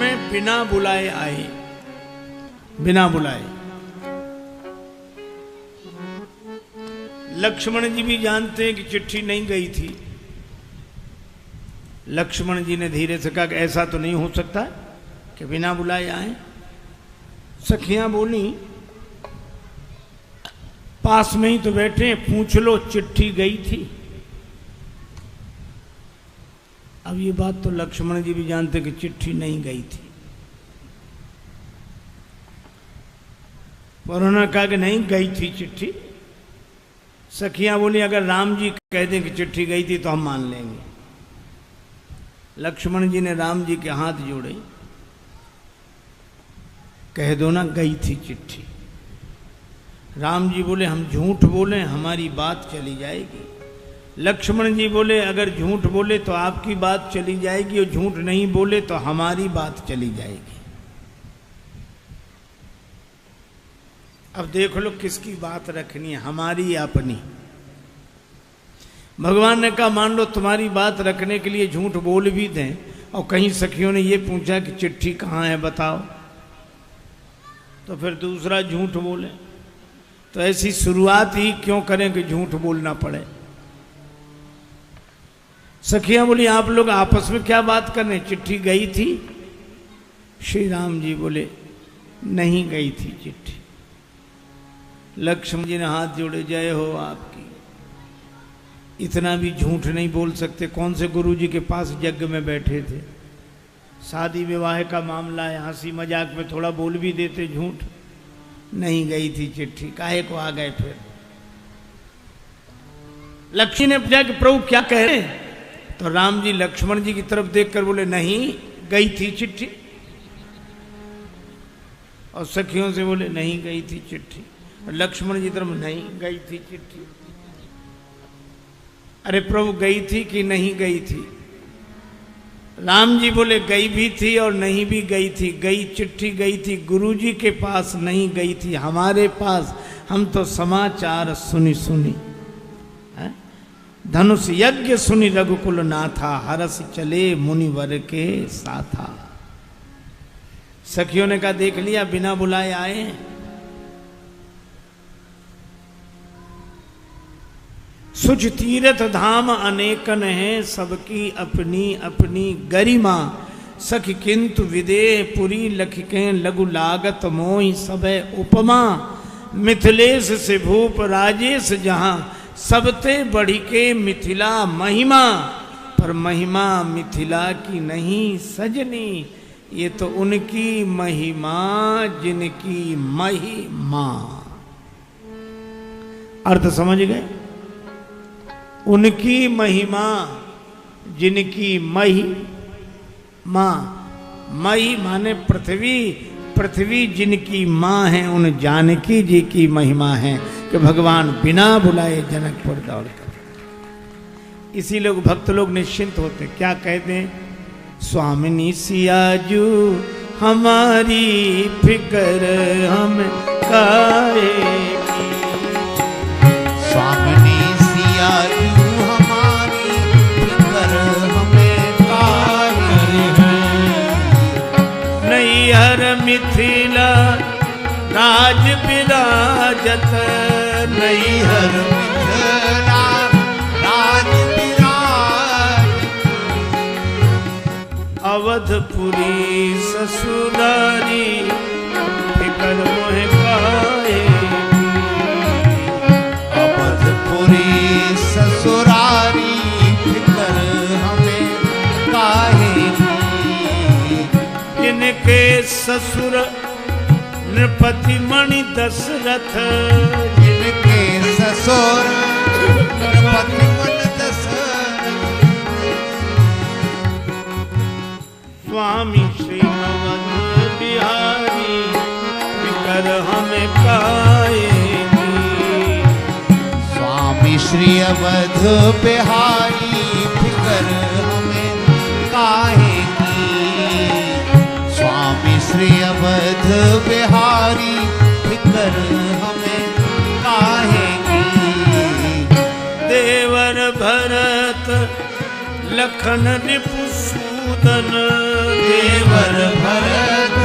में बिना बुलाए आए, बिना बुलाए। लक्ष्मण जी भी जानते हैं कि चिट्ठी नहीं गई थी। लक्ष्मण जी ने धीरे से कहा कि ऐसा तो नहीं हो सकता कि बिना बुलाए आए। सखियां बोली, पास में ही तो बैठे, पूछ लो चिट्ठी गई थी। अब ये बात तो लक्ष्मण जी भी जानते कि चिट्ठी नहीं गई थी। पर उन्होंने कहा कि नहीं गई थी चिट्ठी। सखियां बोली, अगर राम जी कह दें कि चिट्ठी गई थी तो हम मान लेंगे। लक्ष्मण जी ने राम जी के हाथ जोड़े, कह दो ना गई थी चिट्ठी। राम जी बोले, हम झूठ बोले हमारी बात चली जाएगी। लक्ष्मण जी बोले, अगर झूठ बोले तो आपकी बात चली जाएगी और झूठ नहीं बोले तो हमारी बात चली जाएगी। अब देख लो किसकी बात रखनी है, हमारी या अपनी। भगवान ने कहा मान लो तुम्हारी बात रखने के लिए झूठ बोल भी दें और कहीं सखियों ने ये पूछा कि चिट्ठी कहाँ है बताओ, तो फिर दूसरा झूठ बोले। तो ऐसी शुरुआत ही क्यों करें कि झूठ बोलना पड़े। सखियां बोली, आप लोग आपस में क्या बात कर रहे, चिट्ठी गई थी? श्री राम जी बोले, नहीं गई थी चिट्ठी। लक्ष्मण जी ने हाथ जोड़े, जय हो आपकी। इतना भी झूठ नहीं बोल सकते। कौन से गुरु जी के पास यज्ञ में बैठे थे, शादी विवाह का मामला है, हंसी मजाक में थोड़ा बोल भी देते झूठ। नहीं गई थी चिट्ठी, काहे को आ गए फिर। लक्ष्मी ने पूछा कि प्रभु क्या कह रहे हैं? तो राम जी लक्ष्मण जी की तरफ देखकर बोले, नहीं गई थी चिट्ठी। और सखियों से बोले, नहीं गई थी चिट्ठी। और लक्ष्मण जी तरफ, नहीं गई थी चिट्ठी। अरे प्रभु गई थी कि नहीं गई थी? राम जी बोले, गई भी थी और नहीं भी गई थी। गई चिट्ठी गई थी, गुरु जी के पास नहीं गई थी, हमारे पास। हम तो समाचार सुनी सुनी, धनुष यज्ञ सुनी रघुकुल नाथा, हरस चले मुनिवर के साथा। सखियों ने कहा, देख लिया बिना बुलाए आए। सुच तीर्थ धाम अनेकन है, सबकी अपनी अपनी गरिमा। सखी किंतु विदेह पुरी लखिकें, लघु लागत मोहि सबे उपमा। मिथिलेश से भूप राजेश जहां, सबते बढ़ी के मिथिला महिमा। पर महिमा मिथिला की नहीं सजनी, ये तो उनकी महिमा जिनकी महिमा। अर्थ समझ गए? उनकी महिमा जिनकी महिमा। मही माने पृथ्वी, पृथ्वी जिनकी माँ है, उन जानकी जी की महिमा है कि भगवान बिना बुलाए जनकपुर दौड़ कर। इसी लोग भक्त लोग निश्चिंत होते, क्या कहते हैं? स्वामिनी सियाजू हमारी फिक्र हम काहे की। स्वामिनी सियाजू हमारी फिक्र हमें काहे है। नैहर मिथिला राज विराजत, नैहर मिथिला राज विराज। अवधपुरी ससुरारी फिकर मोहे काहे। अवधपुरी ससुरारी फिकर हमें काहे। इनके ससुर नृपति मणि दशरथ, जिनके ससुर नृपति मणि दशरथ। स्वामी श्री अवध बिहारी फिकर हमें काहेगी। स्वामी श्री अवध बिहारी फिकर हमें काहेगी। स्वामी श्री अवध बिहारी फिकर हमें काहेगी। देवर भरत लखन रिपुसूदन देवर भरत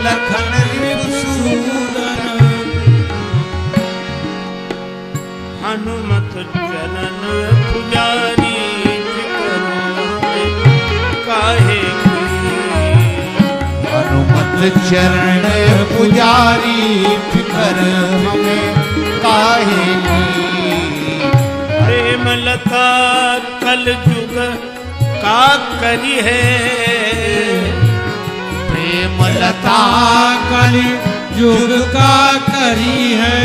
लखन रिपुसूदन हनुमत चरण पुजारी काहे हनुमत चरण पुजारी फिकर हमें काहे प्रेम लता कल जुग का करी है प्रेम लता कल युग का करी है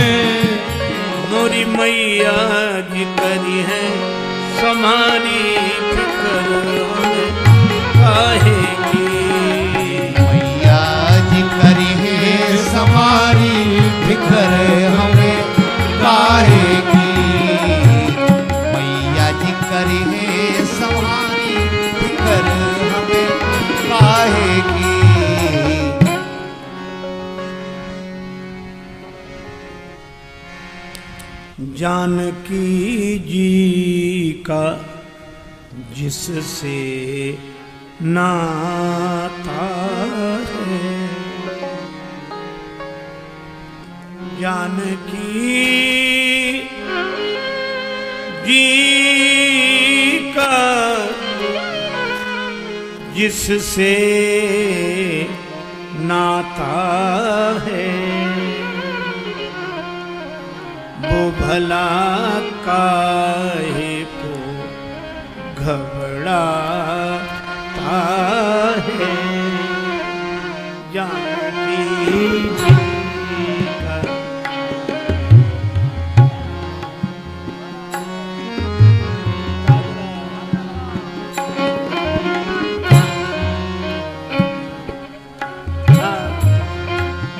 मोरी मैया जी करी है समारी फिकर हमें काहे की मैया जी करी है समारी फिकर हमें काहे की मैया जी करी है समारी फिकर हमें काहे की जानकी जी का जिससे नाता है जानकी जी का जिससे नाता है वो भला काहे को घबराता है जानकी जी का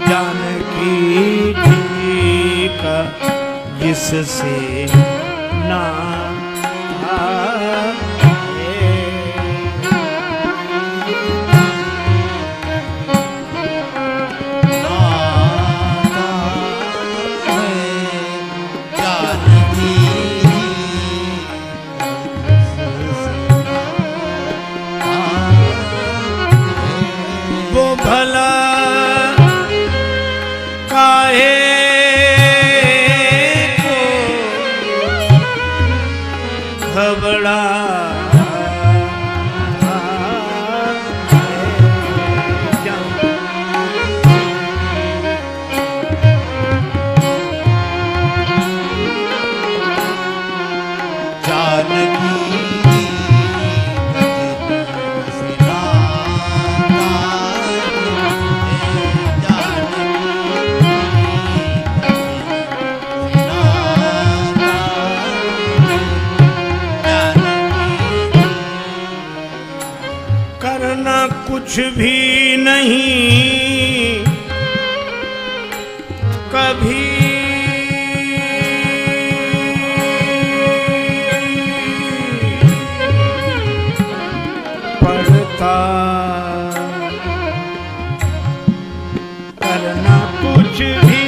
जानकी जी का जिससे नाता है वो भला काहे घबड़ा करना कुछ भी नहीं कभी पड़ता करना कुछ भी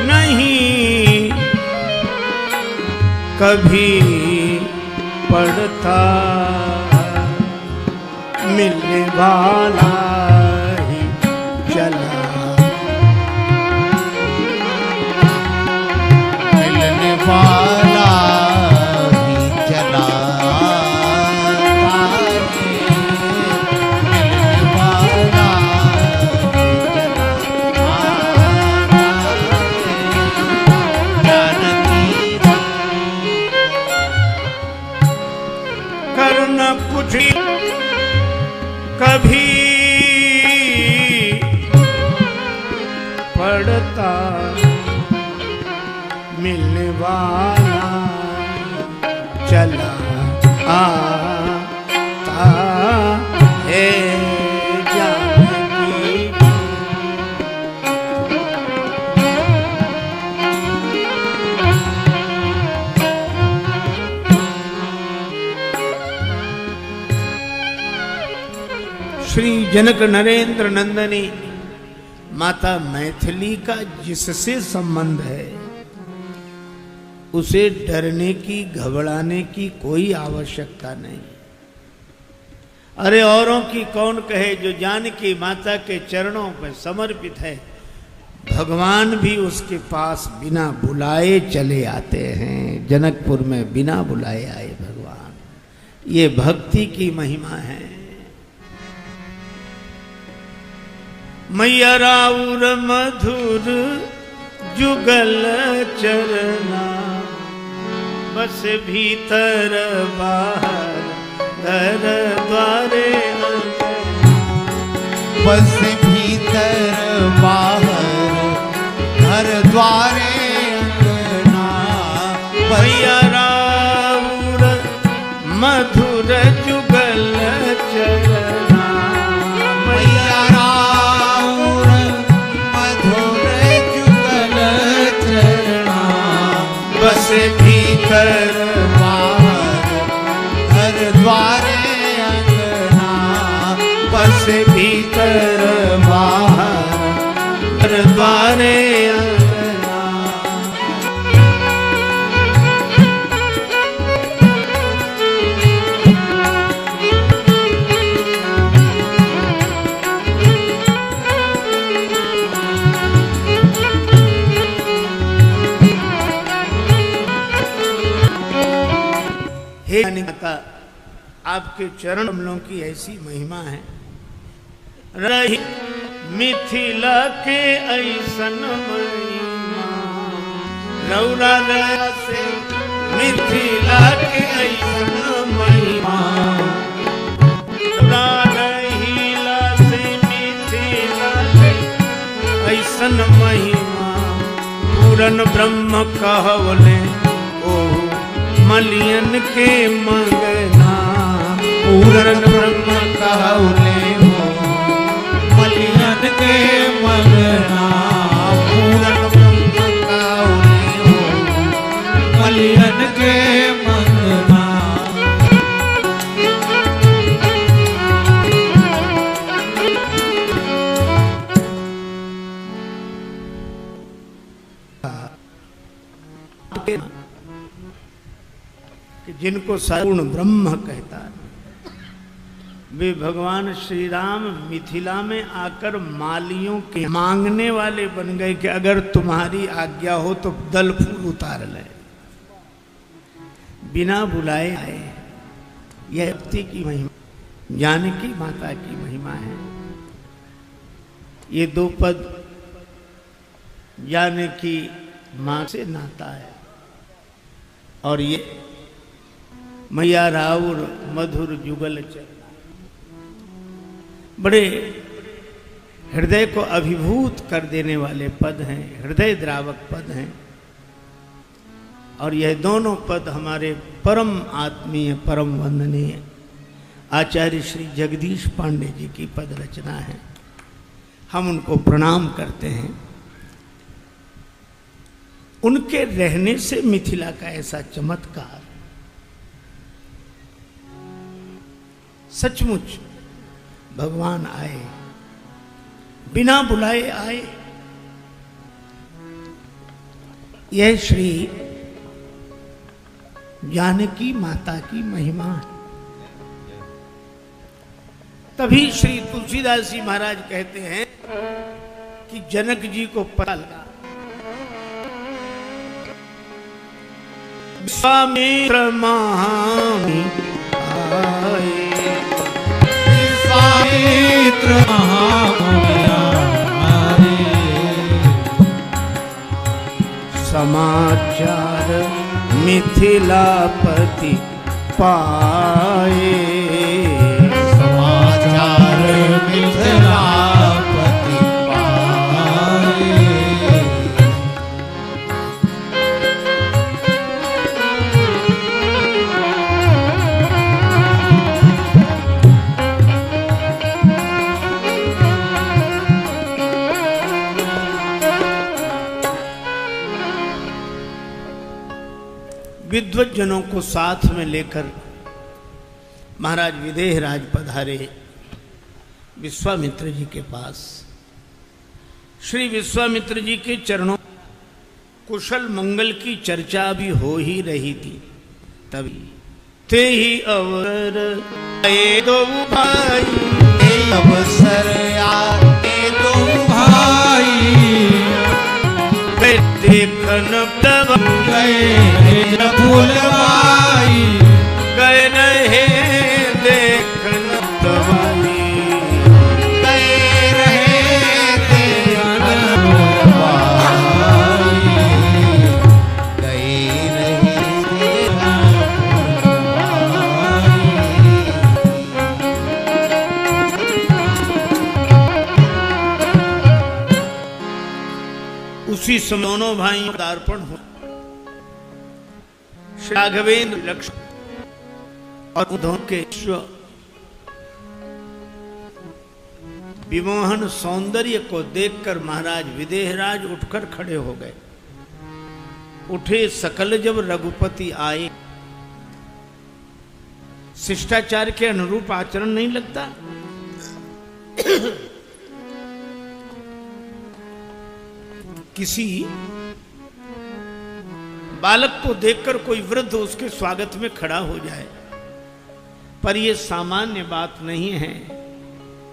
नहीं कभी पड़ता मिलने वाला ही चला मिलने वाला ही चला मिलने वाला करना कुछ कभी पड़ता मिलने वाला चला आता है जानकी श्री जनक नरेंद्र नंदनी माता मैथिली का जिससे संबंध है उसे डरने की, घबराने की कोई आवश्यकता नहीं। अरे औरों की कौन कहे, जो जानकी माता के चरणों पर समर्पित है, भगवान भी उसके पास बिना बुलाए चले आते हैं। जनकपुर में बिना बुलाए आए भगवान। ये भक्ति की महिमा है। मैया राउर मधुर जुगल चरना, बस भीतर बाहर घर द्वारे अंगना। बस भीतर बाहर घर द्वारे अंगना। मैया राउर मधुर जुगल चरना, मैया राउर मधुर जुगल चरना। बस भीतर बाहर घर द्वारे अंगना। बस भीतर बाहर घर द्वारे अंगना। हे माता, आपके चरण कमलों की ऐसी महिमा है। रही मिथिला के ऐसन महिमा, रौरा रया से मिथिला के ऐसन महिमा। रौरा रहीला से मिथिला के ऐसन महिमा। पूरन ब्रह्म कहवले ओहु मलियन के मंगना। पूरन ब्रह्म कहवले हो मलियन के मंगना। पूरन ब्रह्म कहवले हो मलियन के मंगना। जिनको पूर्ण ब्रह्म कहता है, वे भगवान श्री राम मिथिला में आकर मालियों के मांगने वाले बन गए कि अगर तुम्हारी आज्ञा हो तो दल फूल उतार ले। बिना बुलाए आए। यह भक्ति की महिमा, जानकी माता की महिमा है। ये दो पद जानकी मां से नाता है, और ये मैया राउर मधुर जुगल चरना, बड़े हृदय को अभिभूत कर देने वाले पद हैं, हृदय द्रावक पद हैं। और यह दोनों पद हमारे परम आत्मीय, परम वंदनीय आचार्य श्री जगदीश पांडे जी की पद रचना है। हम उनको प्रणाम करते हैं। उनके रहने से मिथिला का ऐसा चमत्कार, सचमुच भगवान आए, बिना बुलाए आए। यह श्री जानकी माता की महिमा है। तभी श्री तुलसीदास जी महाराज कहते हैं कि जनक जी को पता लगा, विश्वामित्र महामुनि आए, विश्वामित्र महामुनि आए, समाचार मिथिलापति पाए, समाचार मिथिलापति पाए। विद्वत जनों को साथ में लेकर महाराज विदेह राज पधारे विश्वामित्र जी के पास। श्री विश्वामित्र जी के चरणों कुशल मंगल की चर्चा भी हो ही रही थी। तभी ते ही अवसर आए दो भाई, अवसर आए दो भाई, देखन तब गए फूलवाई, गए रहे देखन तबाई, गए रहे देखन फूलवाई, गए रहे देखन फूलवाई। उसी समय दोनों भाइयों का अर्पण हो। श्री राघवेंद्र लक्ष्मण और उद्धव के विमोहन सौंदर्य को देखकर महाराज विदेहराज उठकर खड़े हो गए। उठे सकल जब रघुपति आए। शिष्टाचार के अनुरूप आचरण नहीं लगता। किसी बालक को देखकर कोई वृद्ध उसके स्वागत में खड़ा हो जाए, पर यह सामान्य बात नहीं है,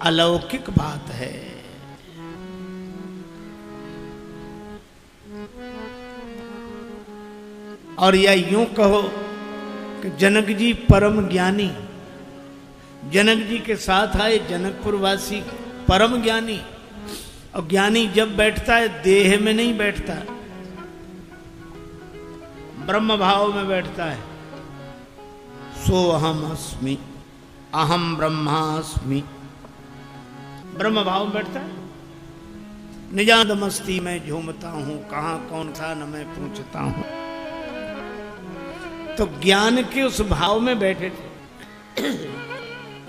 अलौकिक बात है। और या यूं कहो कि जनक जी परम ज्ञानी, जनक जी के साथ आए जनकपुरवासी परम ज्ञानी। और ज्ञानी जब बैठता है देह में नहीं बैठता, ब्रह्म भाव में बैठता है। सो अहम अस्मि, अहम ब्रह्मास्मि, ब्रह्म भाव में बैठता है। निजात मस्ती में झूमता हूं, कहां कौन था न मैं पूछता हूं। तो ज्ञान के उस भाव में बैठे थे।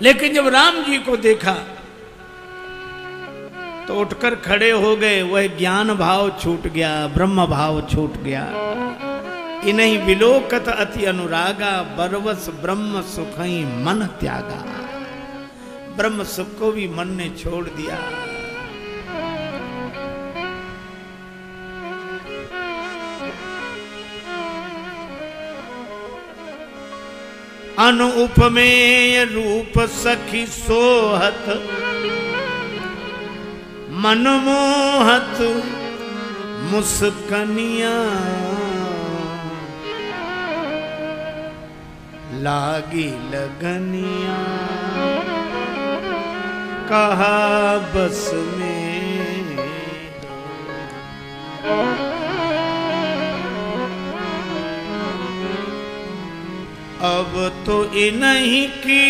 लेकिन जब राम जी को देखा तो उठकर खड़े हो गए। वह ज्ञान भाव छूट गया, ब्रह्म भाव छूट गया। इन्हीं विलोकत अति अनुरागा, बरवस ब्रह्म सुखई मन त्यागा। ब्रह्म सुख को भी मन ने छोड़ दिया। अनुपमेय रूप सखी सोहत, मनमोहत मुस्कनिया। लागी लगनिया, कहा बस में। अब तो इन्हीं की